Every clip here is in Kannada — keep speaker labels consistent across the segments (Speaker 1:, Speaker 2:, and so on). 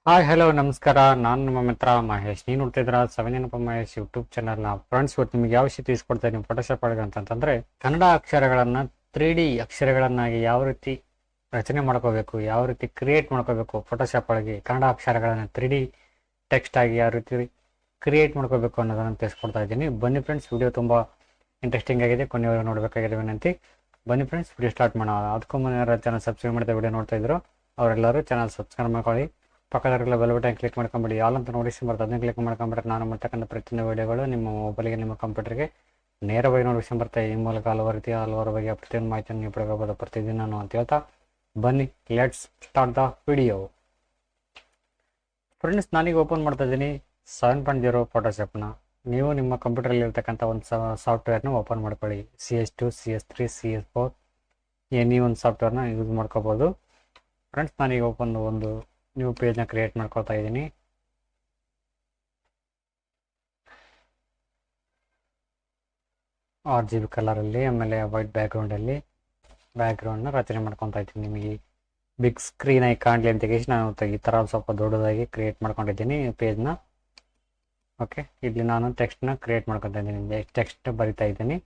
Speaker 1: ಹಾಯ್ ಹಲೋ ನಮಸ್ಕಾರ. ನಾನು ನಿಮ್ಮ ಮಿತ್ರ ಮಹೇಶ್. ನೀವು ನೋಡ್ತಿದ್ರ ಸವಿನೇನಪ್ಪ ಮಹೇಶ್ ಯೂಟ್ಯೂಬ್ ಚಾನಲ್ನ. ಫ್ರೆಂಡ್ಸ್, ಇವತ್ತು ನಿಮಗೆ ಯಾವ ವಿಷಯ ತಿಳಿಸ್ಕೊಡ್ತಾ ಫೋಟೋಶಾಪ್ ಒಳಗೆ ಅಂತಂದ್ರೆ ಕನ್ನಡ ಅಕ್ಷರಗಳನ್ನು 3D ಅಕ್ಷರಗಳನ್ನಾಗಿ ಯಾವ ರೀತಿ ರಚನೆ ಮಾಡ್ಕೋಬೇಕು, ಯಾವ ರೀತಿ ಕ್ರಿಯೇಟ್ ಮಾಡ್ಕೋಬೇಕು, ಫೋಟೋಶಾಪ್ ಒಳಗೆ ಕನ್ನಡ ಅಕ್ಷರಗಳನ್ನು 3D ಟೆಕ್ಸ್ಟ್ ಆಗಿ ಯಾವ ರೀತಿ ಕ್ರಿಯೇಟ್ ಮಾಡ್ಕೋಬೇಕು ಅನ್ನೋದನ್ನು ತಿಳಿಸ್ಕೊಡ್ತಾ ಇದ್ದೀನಿ. ಬನ್ನಿ ಫ್ರೆಂಡ್ಸ್, ವಿಡಿಯೋ ತುಂಬಾ ಇಂಟ್ರೆಸ್ಟಿಂಗ್ ಆಗಿದೆ, ಕೊನೆಯವರೆಗೆ ನೋಡಬೇಕಾಗಿದೆ ವಿನಂತಿ. ಬನ್ನಿ ಫ್ರೆಂಡ್ಸ್, ವಿಡಿಯೋ ಸ್ಟಾರ್ಟ್ ಮಾಡೋಣ. ಅದಕ್ಕೂ ಮುನ್ನ ಯಾರು ಚಾನಲ್ ಸಬ್ಸ್ಕ್ರೈಬ್ ಮಾಡಿದ ವಿಡಿಯೋ ನೋಡ್ತಾ ಇದ್ರು ಅವರೆಲ್ಲರೂ ಚಾನಲ್ ಸಬ್ಸ್ಕ್ರೈಬ್ ಮಾಡ್ಕೊಳ್ಳಿ. ಪಕ್ಕದಲ್ಲಿರೋ ಬೆಲ್ ಬಟನ್ ಕ್ಲಿಕ್ ಮಾಡ್ಕೊಂಬಿಡಿ. ಆಲ್ ಅಂತ ನೋಟಿಫಿಕೇಶನ್ ಬರ್ತದೆ, ಅದನ್ನ ಕ್ಲಿಕ್ ಮಾಡ್ಕೊಂಡ್ರೆ ನಾನು ಮಾಡ್ತಕ್ಕಂಥ ಪ್ರತಿಯೊಂದು ವಿಡಿಯೋಗಳು ನಿಮ್ಮ ಮೊಬೈಲ್ಗೆ, ನಿಮ್ಮ ಕಂಪ್ಯೂಟರ್ಗೆ ನೇರವಾಗಿ ನೋಟಿಫಿಕೇಶನ್ ಬರ್ತದೆ. ಈ ಮೂಲಕ ಹಲವಾರು ಬಗೆಯ ಪ್ರತಿಯೊಂದು ಮಾಹಿತಿಯನ್ನು ನೀವು ಪಡೆಯಬಹುದು ಪ್ರತಿದಿನ ನಾನು ಅಂತ ಹೇಳ್ತಾ ಬನ್ನಿ, let's start the video. Friends, ನಾನೀಗ ಓಪನ್ ಮಾಡ್ತಾ ಇದ್ದೀನಿ 7.0 ಫೋಟೋಶಾಪ್ನ. ನೀವು ನಿಮ್ಮ ಕಂಪ್ಯೂಟರಲ್ಲಿ ಇರ್ತಕ್ಕಂಥ ಒಂದು ಸಾಫ್ಟ್ವೇರ್ನ ಓಪನ್ ಮಾಡ್ಕೊಳ್ಳಿ. CS2, CS3, CS4 ಎನಿ ಒಂದು ಸಾಫ್ಟ್ವೇರ್ನ ಯೂಸ್ ಮಾಡ್ಕೋಬೋದು. ಫ್ರೆಂಡ್ಸ್, ನಾನೀಗ ಒಂದು ನ್ಯೂ ಪೇಜ್ನ ಕ್ರಿಯೇಟ್ ಮಾಡ್ಕೊಳ್ತಾ ಇದ್ದೀನಿ. RGB ಕಲರಲ್ಲಿ, ಆಮೇಲೆ ವೈಟ್ ಬ್ಯಾಕ್ಗ್ರೌಂಡಲ್ಲಿ ಬ್ಯಾಕ್ಗ್ರೌಂಡ್ನ ರಚನೆ ಮಾಡ್ಕೊತಾ ಇದ್ದೀನಿ. ನಿಮಗೆ ಬಿಗ್ ಸ್ಕ್ರೀನ್ ಆಗಿ ಕಾಣಲಿ ಅಂತ ನಾನು ಈ ಥರ ಸ್ವಲ್ಪ ದೊಡ್ಡದಾಗಿ ಕ್ರಿಯೇಟ್ ಮಾಡ್ಕೊಂಡಿದ್ದೀನಿ ಪೇಜ್ನ. ಓಕೆ, ಇಲ್ಲಿ ನಾನು ಟೆಕ್ಸ್ಟ್ನ ಕ್ರಿಯೇಟ್ ಮಾಡ್ಕೊತಾ ಇದ್ದೀನಿ. ಟೆಕ್ಸ್ಟ್ ಬರಿತಾ ಇದ್ದೀನಿ.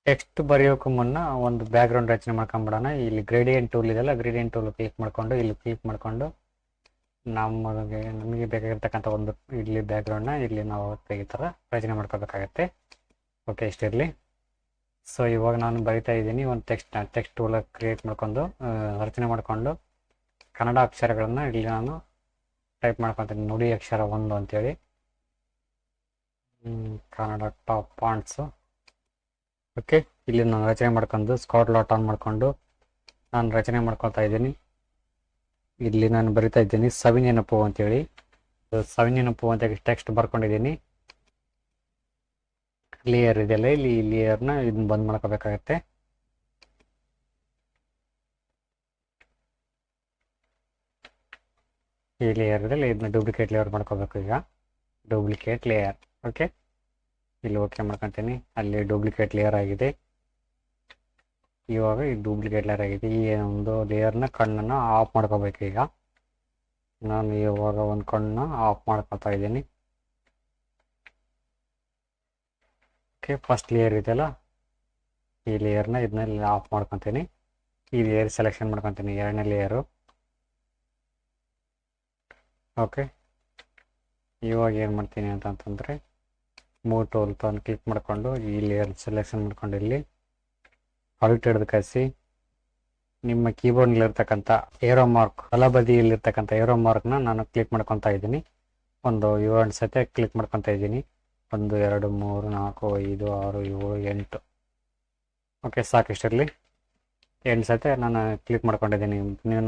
Speaker 1: ಟೆಕ್ಸ್ಟ್ ಬರೆಯೋಕ್ಕೂ ಮುನ್ನ ಒಂದು ಬ್ಯಾಕ್ಗ್ರೌಂಡ್ ರಚನೆ ಮಾಡ್ಕೊಂಬಿಡೋಣ. ಇಲ್ಲಿ ಗ್ರೇಡಿಯಂಟ್ ಟೂಲ್ ಇದೆಲ್ಲ, ಗ್ರೇಡಿಯಂಟ್ ಟೂಲ್ ಕ್ಲಿಕ್ ಮಾಡ್ಕೊಂಡು ಇಲ್ಲಿ ಕ್ಲಿಕ್ ಮಾಡ್ಕೊಂಡು ನಮಗೆ ಬೇಕಾಗಿರ್ತಕ್ಕಂಥ ಒಂದು ಇಲ್ಲಿ ಬ್ಯಾಕ್ಗ್ರೌಂಡ್ನ ಇಲ್ಲಿ ನಾವು ಈ ಥರ ರಚನೆ ಮಾಡ್ಕೋಬೇಕಾಗತ್ತೆ. ಓಕೆ, ಇಷ್ಟಿರಲಿ. ಸೊ ಇವಾಗ ನಾನು ಬರಿತಾ ಇದ್ದೀನಿ ಒಂದು ಟೆಕ್ಸ್ಟ್ ಟೂಲ್ ಕ್ರಿಯೇಟ್ ಮಾಡ್ಕೊಂಡು ರಚನೆ ಮಾಡಿಕೊಂಡು ಕನ್ನಡ ಅಕ್ಷರಗಳನ್ನು ಇಲ್ಲಿ ನಾನು ಟೈಪ್ ಮಾಡ್ಕೊತೀನಿ. ನುಡಿ ಅಕ್ಷರ 1 ಅಂತೇಳಿ ಕನ್ನಡ ಟಾಪ್ ಫಾಂಟ್ಸು. ಓಕೆ, ಇಲ್ಲಿ ನಾನು ರಚನೆ ಮಾಡ್ಕೊಂಡು ಸ್ಕಾಟ್ ಲಾಟ್ ಆನ್ ಮಾಡಿಕೊಂಡು ನಾನು ರಚನೆ ಮಾಡ್ಕೊತಾ ಇದ್ದೀನಿ. ಇಲ್ಲಿ ನಾನು ಬರಿತಾ ಇದ್ದೀನಿ ಸವಿನೆನಪು ಅಂತೇಳಿ. ಸವಿನೆನಪು ಅಂತ ಟೆಕ್ಸ್ಟ್ ಬರ್ಕೊಂಡಿದ್ದೀನಿ. ಲೇಯರ್ ಇದೆಯಲ್ಲ, ಇಲ್ಲಿ ಲೇಯರ್ನ ಇದನ್ನ ಬಂದ್ ಮಾಡ್ಕೋಬೇಕಾಗತ್ತೆ. ಈ ಲೇಯರ್ ಇದೆಲ್ಲ, ಇದನ್ನ ಡೂಪ್ಲಿಕೇಟ್ ಲೇಯರ್ ಮಾಡ್ಕೋಬೇಕು. ಈಗ ಡೂಪ್ಲಿಕೇಟ್ ಲೇಯರ್. ಓಕೆ, ಇಲ್ಲಿ ಓಕೆ ಮಾಡ್ಕೊತೀನಿ. ಅಲ್ಲಿ ಡೂಪ್ಲಿಕೇಟ್ ಲೇಯರ್ ಆಗಿದೆ. ಇವಾಗ ಈ ಡೂಪ್ಲಿಕೇಟ್ ಲೇಯರ್ ಆಗಿದೆ. ಈ ಒಂದು ಲೇಯರ್ನ ಕಣ್ಣನ್ನು ಆಫ್ ಮಾಡ್ಕೋಬೇಕು. ಈಗ ನಾನು ಇವಾಗ ಒಂದು ಕಣ್ಣನ್ನ ಆಫ್ ಮಾಡ್ಕೊತಾ ಇದ್ದೀನಿ. ಓಕೆ, ಫಸ್ಟ್ ಲೇಯರ್ ಇದೆಯಲ್ಲ, ಈ ಲೇಯರ್ನ ಇದನ್ನ ಆಫ್ ಮಾಡ್ಕೊತೀನಿ. ಈ ಲೇಯರ್ ಸೆಲೆಕ್ಷನ್ ಮಾಡ್ಕೊತೀನಿ, ಎರಡನೇ ಲೇಯರು. ಓಕೆ, ಇವಾಗ ಏನು ಮಾಡ್ತೀನಿ ಅಂತಂದರೆ ಮೂವ್ ಟೂಲ್ ತಂದು ಕ್ಲಿಕ್ ಮಾಡಿಕೊಂಡು ಈ ಲೇಯರ್ ಸೆಲೆಕ್ಷನ್ ಮಾಡ್ಕೊಂಡು ಇಲ್ಲಿ ಅಲ್ಟ್ ಹಿಡಿದು ಕಳಿಸಿ ನಿಮ್ಮ ಕೀಬೋರ್ಡ್ನಲ್ಲಿರ್ತಕ್ಕಂಥ ಏರೋ ಮಾರ್ಕ್, ಬಲಬದಿಯಲ್ಲಿರ್ತಕ್ಕಂಥ ಏರೋ ಮಾರ್ಕ್ನ ನಾನು ಕ್ಲಿಕ್ ಮಾಡ್ಕೊತಾ ಇದ್ದೀನಿ. ಒಂದು 7 ಸತಿ ಕ್ಲಿಕ್ ಮಾಡ್ಕೊತಾ ಇದ್ದೀನಿ. 1 2 3 4 5 6 7 8. ಓಕೆ, ಸಾಕಿಷ್ಟಿರಲಿ. 8 ಸತಿ ನಾನು ಕ್ಲಿಕ್ ಮಾಡ್ಕೊಂಡಿದ್ದೀನಿ.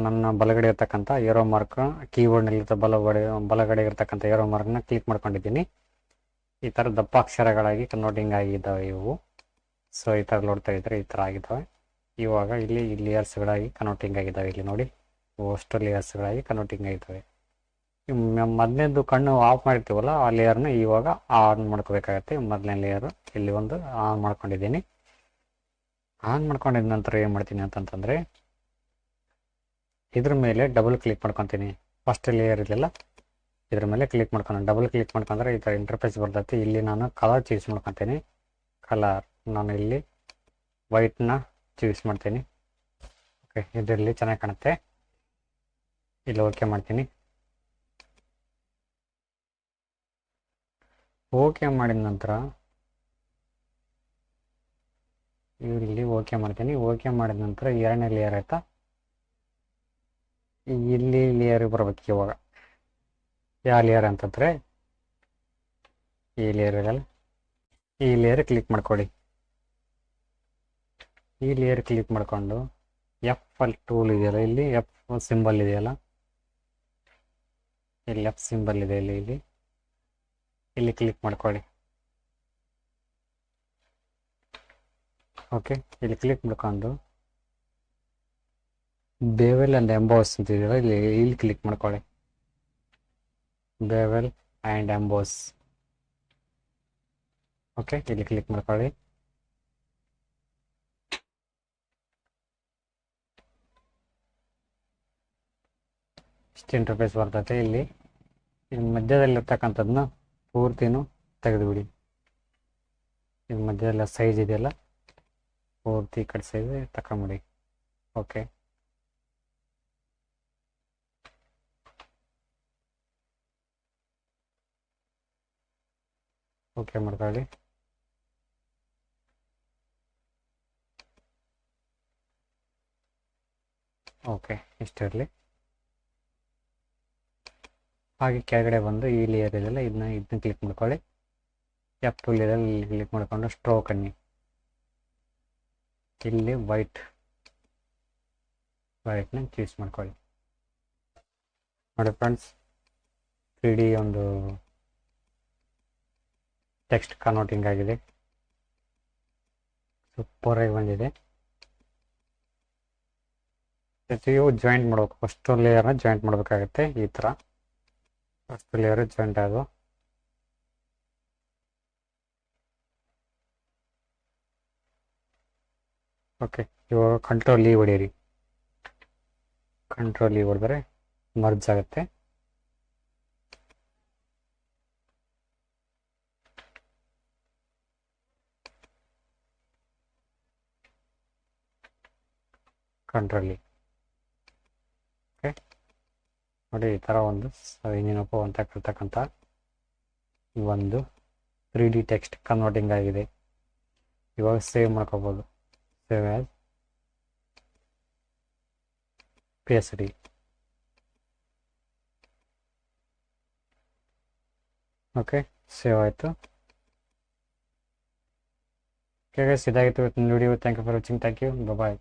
Speaker 1: ನನ್ನ ಬಲಗಡೆ ಇರ್ತಕ್ಕಂಥ ಏರೋ ಮಾರ್ಕ್, ಕೀಬೋರ್ಡ್ನಲ್ಲಿರ್ತ ಬಲಗಡೆ ಇರ್ತಕ್ಕಂಥ ಏರೋ ಮಾರ್ಕ್ನ ಕ್ಲಿಕ್ ಮಾಡ್ಕೊಂಡಿದ್ದೀನಿ. ಈ ಥರ ದಪ್ಪ ಅಕ್ಷರಗಳಾಗಿ ಕನ್ವರ್ಟಿಂಗ್ ಆಗಿದ್ದಾವೆ ಇವು. ಸೊ ಈ ಥರ ನೋಡ್ತಾ ಇದ್ರೆ ಈ ಥರ ಆಗಿದ್ದಾವೆ. ಇವಾಗ ಇಲ್ಲಿ ಈ ಲೇಯರ್ಸ್ಗಳಾಗಿ ಕನ್ವರ್ಟಿಂಗ್ ಆಗಿದ್ದಾವೆ. ಇಲ್ಲಿ ನೋಡಿ, ಅಷ್ಟು ಲೇಯರ್ಸ್ಗಳಾಗಿ ಕನ್ವರ್ಟಿಂಗ್ ಆಗಿದ್ದಾವೆ. ಮೊದಲನೇದು ಕಣ್ಣು ಆಫ್ ಮಾಡಿರ್ತೀವಲ್ಲ, ಆ ಲೇಯರ್ನ ಇವಾಗ ಆನ್ ಮಾಡ್ಕೋಬೇಕಾಗತ್ತೆ. ಮೊದಲನೇ ಲೇಯರು ಇಲ್ಲಿ ಒಂದು ಆನ್ ಮಾಡ್ಕೊಂಡಿದ್ದೀನಿ. ಆನ್ ಮಾಡ್ಕೊಂಡಿದ ನಂತರ ಏನು ಮಾಡ್ತೀನಿ ಅಂತಂದರೆ ಇದ್ರ ಮೇಲೆ ಡಬಲ್ ಕ್ಲಿಕ್ ಮಾಡ್ಕೊತೀನಿ. ಫಸ್ಟ್ ಲೇಯರ್ ಇದೆಲ್ಲ, ಇದ್ರ ಮೇಲೆ ಕ್ಲಿಕ್ ಮಾಡ್ಕೊಂಡು ಡಬಲ್ ಕ್ಲಿಕ್ ಮಾಡ್ಕೊಂಡ್ರೆ ಈ ಥರ ಇಂಟರ್ಫೇಸ್ ಬರ್ತೈತಿ. ಇಲ್ಲಿ ನಾನು ಕಲರ್ ಚೂಸ್ ಮಾಡ್ಕೊತೀನಿ. ಕಲರ್ ನಾನು ಇಲ್ಲಿ ವೈಟ್ನ ಚೂಸ್ ಮಾಡ್ತೀನಿ. ಓಕೆ, ಇದರಲ್ಲಿ ಚೆನ್ನಾಗಿ ಕಾಣುತ್ತೆ. ಇಲ್ಲಿ ಓಕೆ ಮಾಡ್ತೀನಿ. ಓಕೆ ಮಾಡಿದ ನಂತರ ಇಲ್ಲಿ ಓಕೆ ಮಾಡ್ತೀನಿ. ಓಕೆ ಮಾಡಿದ ನಂತರ ಎರಡನೇ ಲೇಯರ್ ಆಯ್ತಾ, ಇಲ್ಲಿ ಲೇಯರ್ ಬರ್ಬೇಕು. ಇವಾಗ ಯಾವ ಲೇಯರ್ ಅಂತಂದರೆ ಈ ಲೇಯರ್ ಇದೆಯಲ್ಲ, ಈ ಲೇಯರ್ ಕ್ಲಿಕ್ ಮಾಡ್ಕೊಳ್ಳಿ. ಈ ಲೇಯರ್ ಕ್ಲಿಕ್ ಮಾಡಿಕೊಂಡು F ಟೂಲ್ ಇದೆಯಲ್ಲ, ಇಲ್ಲಿ ಎಫ್ ಸಿಂಬಲ್ ಇದೆಯಲ್ಲ, ಇಲ್ಲಿ ಎಫ್ ಸಿಂಬಲ್ ಇದೆ. ಇಲ್ಲಿ ಕ್ಲಿಕ್ ಮಾಡ್ಕೊಳ್ಳಿ. ಓಕೆ, ಇಲ್ಲಿ ಕ್ಲಿಕ್ ಮಾಡ್ಕೊಂಡು ಬೇವೆಲ್ ಆ್ಯಂಡ್ ಎಂಬೋಸ್ ಅಂತ ಇದೆಯಲ್ಲ, ಇಲ್ಲಿ ಕ್ಲಿಕ್ ಮಾಡ್ಕೊಳ್ಳಿ. ಬೇವೆಲ್ ಆ್ಯಂಡ್ ಎಂಬೋಸ್. ಓಕೆ, ಇಲ್ಲಿ ಕ್ಲಿಕ್ ಮಾಡ್ಕೊಳ್ಳಿ. ಇಷ್ಟು ಇಂಟರ್ಫೇಸ್ ಬರ್ತೈತೆ. ಇಲ್ಲಿ ಮಧ್ಯದಲ್ಲಿರ್ತಕ್ಕಂಥದ್ದನ್ನ ಪೂರ್ತಿನೂ ತೆಗೆದುಬಿಡಿ. ಇದು ಮಧ್ಯದಲ್ಲ ಸೈಜ್ ಇದೆಯಲ್ಲ, ಪೂರ್ತಿ ಈ ಕಡೆ ಸೈಜ್ ತಗೊಂಬಿಡಿ. ಓಕೆ, ಓಕೆ ಮಾಡ್ಕೊಳ್ಳಿ. ಓಕೆ, ಇಷ್ಟಿರಲಿ. ಹಾಗೆ ಕೆಳಗಡೆ ಬಂದು ಈ ಲೇಯರ್ ಇದೆಯಲ್ಲ, ಇದನ್ನ ಕ್ಲಿಕ್ ಮಾಡ್ಕೊಳ್ಳಿ. F2 ಲೇಯರ್ ಇಲ್ಲಿ ಕ್ಲಿಕ್ ಮಾಡ್ಕೊಂಡು ಸ್ಟ್ರೋಕ್ ಅನ್ನಿ. ಇಲ್ಲಿ ವೈಟ್ನ ಚೂಸ್ ಮಾಡ್ಕೊಳ್ಳಿ. ನೋಡಿ ಫ್ರೆಂಡ್ಸ್, 3D ಒಂದು ಟೆಕ್ಸ್ಟ್ ಕನ್ವರ್ಟಿಂಗ್ ಆಗಿದೆ. ಸೂಪರಾಗಿ ಬಂದಿದೆ. ಇವು ಜಾಯಿಂಟ್ ಮಾಡ್ಬೇಕು. ಫಸ್ಟ್ ಲೇಯರ್ನ ಜಾಯಿಂಟ್ ಮಾಡಬೇಕಾಗತ್ತೆ. ಈ ಥರ ಫಸ್ಟ್ ಲೇಯರ್ ಜಾಯಿಂಟ್ ಆದವು. ಓಕೆ, ಇವಾಗ ಕಂಟ್ರೋಲ್ ಈ ಹೊಡೀರಿ. ಕಂಟ್ರೋಲ್ ಈ ಹೊಡೆದ್ರೆ ಮರ್ಜ್ ಆಗುತ್ತೆ. ಕಂಟ್ರೋಲ್ ಓಕೆ ನೋಡಿ, ಈ ಥರ ಒಂದು ಏನೇನಪ್ಪ ಅಂತ ಕರ್ತಕ್ಕಂಥ ಒಂದು 3D ಟೆಕ್ಸ್ಟ್ ಕನ್ವರ್ಟಿಂಗ್ ಆಗಿದೆ. ಇವಾಗ ಸೇವ್ ಮಾಡ್ಕೋಬೋದು. Save as PSD. Okay, save ಆಯಿತು. ಓಕೆ ಗೈಸ್, ಇದಾಗಿತ್ತು ಇವತ್ತಿನ video. Thank you for watching. Thank you. Bye.